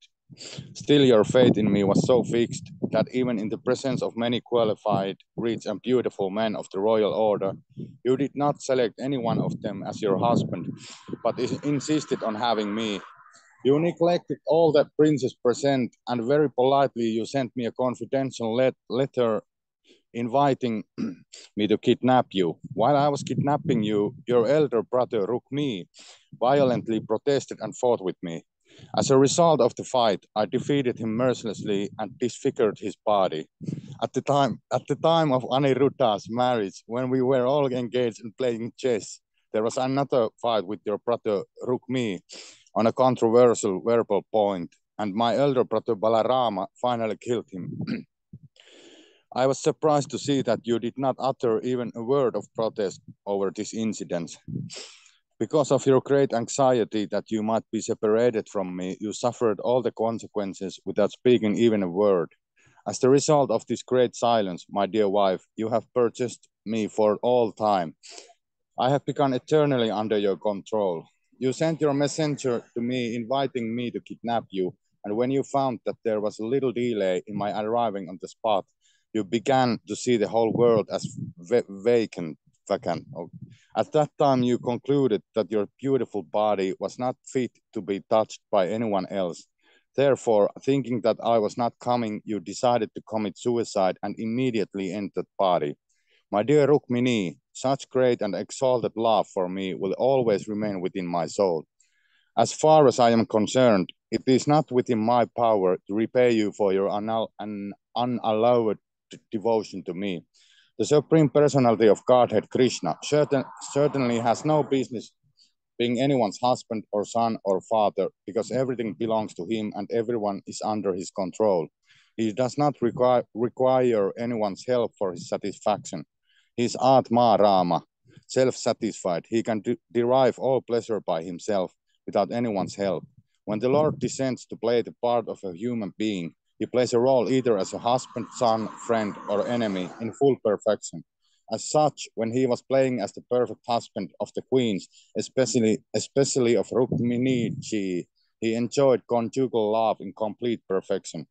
still your faith in me was so fixed that even in the presence of many qualified, rich, and beautiful men of the royal order, you did not select any one of them as your husband, but insisted on having me. You neglected all that princes present, and very politely you sent me a confidential letter inviting me to kidnap you. While I was kidnapping you, your elder brother Rukmi violently protested and fought with me. As a result of the fight, I defeated him mercilessly and disfigured his body. At the time of Aniruddha's marriage, when we were all engaged in playing chess, there was another fight with your brother Rukmi on a controversial verbal point, and my elder brother Balarama finally killed him. I was surprised to see that you did not utter even a word of protest over this incident. Because of your great anxiety that you might be separated from me, you suffered all the consequences without speaking even a word. As the result of this great silence, my dear wife, you have purchased me for all time. I have become eternally under your control. You sent your messenger to me inviting me to kidnap you, and when you found that there was a little delay in my arriving on the spot, you began to see the whole world as vacant. At that time, you concluded that your beautiful body was not fit to be touched by anyone else. Therefore, thinking that I was not coming, you decided to commit suicide and immediately end that body. My dear Rukmini, such great and exalted love for me will always remain within my soul. As far as I am concerned, it is not within my power to repay you for your unallowed devotion to me. The Supreme Personality of Godhead, Krishna, certainly has no business being anyone's husband or son or father, because everything belongs to him and everyone is under his control. He does not require anyone's help for his satisfaction. He is Atma Rama, self-satisfied. He can derive all pleasure by himself without anyone's help. When the Lord descends to play the part of a human being, he plays a role either as a husband, son, friend, or enemy in full perfection. As such, when he was playing as the perfect husband of the queens, especially of Rukmini, he enjoyed conjugal love in complete perfection.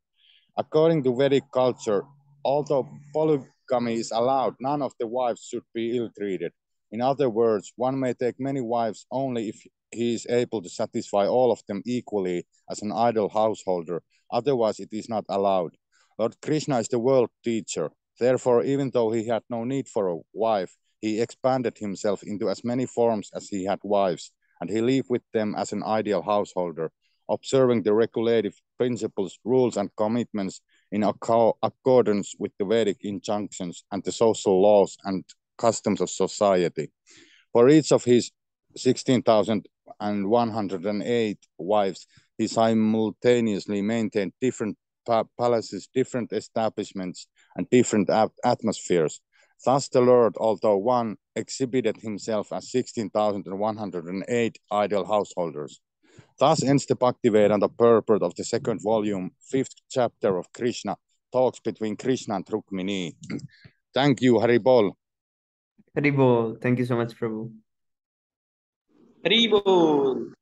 According to Vedic culture, although polygamy is allowed, none of the wives should be ill-treated. In other words, one may take many wives only if he is able to satisfy all of them equally as an ideal householder. Otherwise, it is not allowed. Lord Krishna is the world teacher. Therefore, even though he had no need for a wife, he expanded himself into as many forms as he had wives, and he lived with them as an ideal householder, observing the regulative principles, rules, and commitments in accordance with the Vedic injunctions and the social laws and customs of society. For each of his 16,108 wives, he simultaneously maintained different palaces, different establishments, and different atmospheres. Thus the Lord, although one, exhibited himself as 16,108 ideal householders. Thus ends the Bhaktivedanta purport of the second volume, 5th chapter of Krishna, talks between Krishna and Rukmini. Thank you, Haribol. Haribol, thank you so much, Prabhu. Haribol.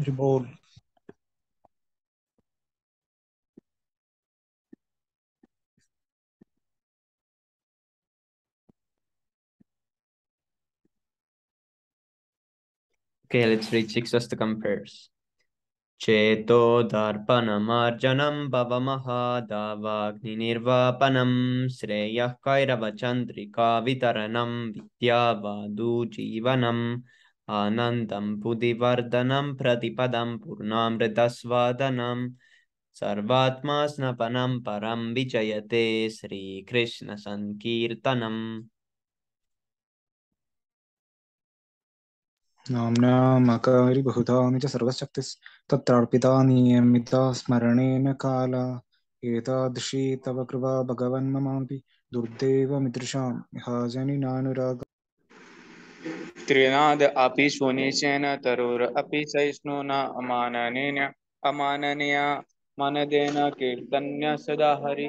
Haribol. Okay, let's read six Astakam prayers. Cheto darpanamarjanam bhavamahadavagni nirvapanam sreyah kairava chandrika vitaranam vidyavadu jivanam anandam buddhivardhanam pratipadam purnamritasvadanam sarvatma snapanam param vichayate Sri Krishna Sankirtanam. नाम्नामकारि बहुधानि च सर्वशक्तिस् तत्रार्पिता नियमिता स्मरणेन काला एतादृशी तव कृपा भगवन् ममापि दुर्दैवमिदृशां हाजनिनानुराग त्रिनाद अपि सुनिशेन तरुर अपि सहिष्णुना अमाननीय मनदेन कीर्तन्य सदा हरि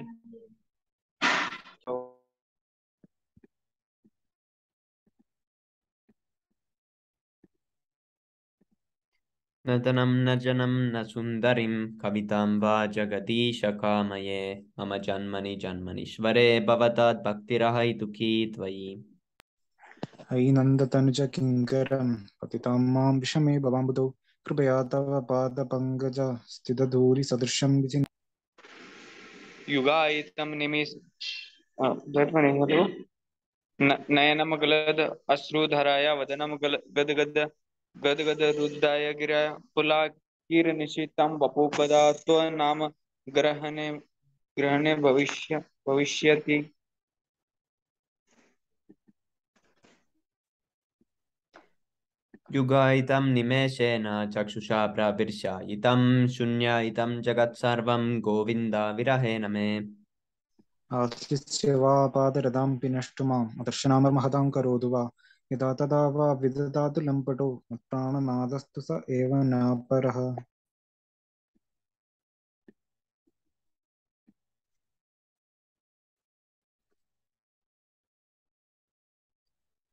न धनं न जनं न सुन्दरीं कवितां वा जगदीश कामये मम जन्मनि जन्मनीश्वरे भवतात् भक्तिरहैतुकी त्वयि अयि नन्दतनुज किङ्करं पतितां मां विषमे भवाम्बुधौ कृपया तव पादपङ्कज स्थितधूलिसदृशं युगायितं निमिष hello नयनम गलद अश्रुधराया वदनम गदगद गदगद रुद्राय गिरा पुलाकीर्निशितं वपुपदा त्वनाम ग्रहणे ग्रहणे भविष्यति युगायितं निमेषेण चक्षुषा प्रविर्शायितं शून्यायितं जगत्सर्वं गोविन्द विरहेण मे आश्रित्य वा पादरदां पिनष्टु माम् अदर्शनामर्महतां करोतु वा यदा तदा वा विदधातु लम्पटो मत्प्राणनादस्तु स एव नापरः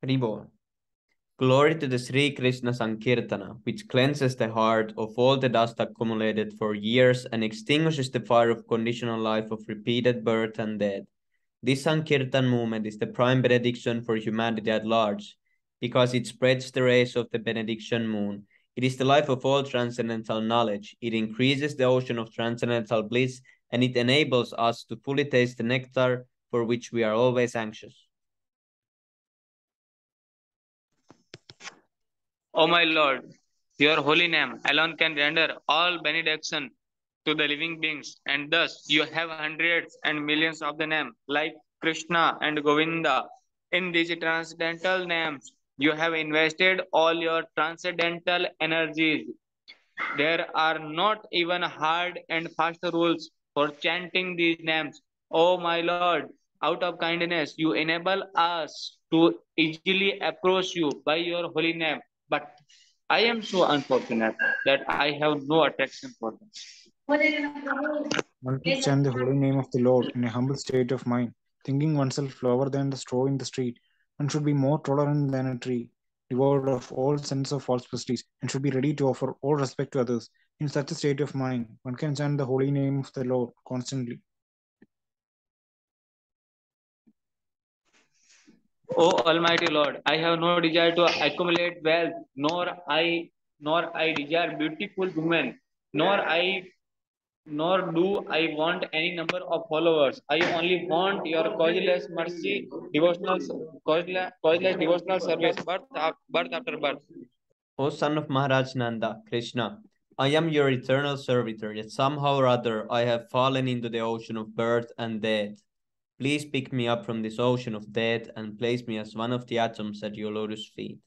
Reborn. Glory to the Sri Krishna Sankirtana, which cleanses the heart of all the dust accumulated for years and extinguishes the fire of conditional life of repeated birth and death. This Sankirtan movement is the prime benediction for humanity at large, because it spreads the rays of the benediction moon. It is the life of all transcendental knowledge. It increases the ocean of transcendental bliss, and it enables us to fully taste the nectar for which we are always anxious. O my Lord, your holy name alone can render all benediction to the living beings, and thus you have hundreds and millions of the name, like Krishna and Govinda. In these transcendental names, you have invested all your transcendental energies. There are not even hard and fast rules for chanting these names. Oh my Lord, out of kindness, you enable us to easily approach you by your holy name. But I am so unfortunate that I have no attraction for them. One should chant the holy name of the Lord in a humble state of mind, thinking oneself lower than the straw in the street. One should be more tolerant than a tree, devoid of all sense of false prestige, and should be ready to offer all respect to others. In such a state of mind, one can chant the holy name of the Lord constantly. O Almighty Lord, I have no desire to accumulate wealth, nor I desire beautiful women, nor do I want any number of followers. I only want your causeless mercy, causeless devotional service, birth after birth. O son of Maharaj Nanda, Krishna, I am your eternal servitor, yet somehow or other I have fallen into the ocean of birth and death. Please pick me up from this ocean of death and place me as one of the atoms at your lotus feet.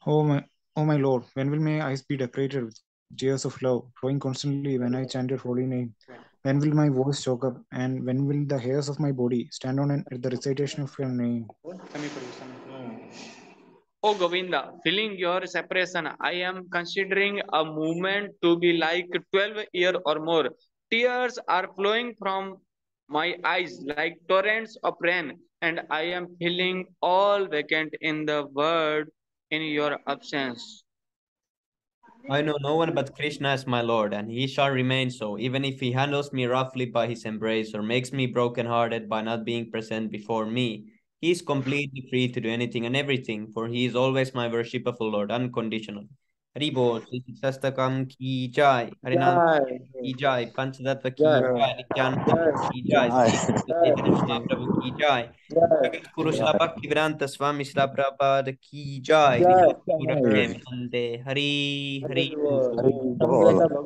Oh my Lord, when will my eyes be decorated with tears of love, flowing constantly when I chant your holy name? When will my voice choke up, and when will the hairs of my body stand on end at the recitation of your name? Oh Govinda, feeling your separation, I am considering a movement to be like 12 years or more. Tears are flowing from my eyes like torrents of rain, and I am feeling all vacant in the world in your absence. I know no one but Krishna as my Lord, and he shall remain so, even if he handles me roughly by his embrace or makes me broken-hearted by not being present before me. He is completely free to do anything and everything, for he is always my worshipful Lord, unconditionally. Haribol, Sri Sastakam ki jai, Harinam की जय पंचतत्व की जय नित्यानंद प्रभु की जय चैतन्य महाप्रभु की जय जगत गुरु शिला भक्तिवेदांत स्वामी शिला प्रभुपाद की जय निजगुरु रखे वंदे हरि हरि बोल Hare Bol.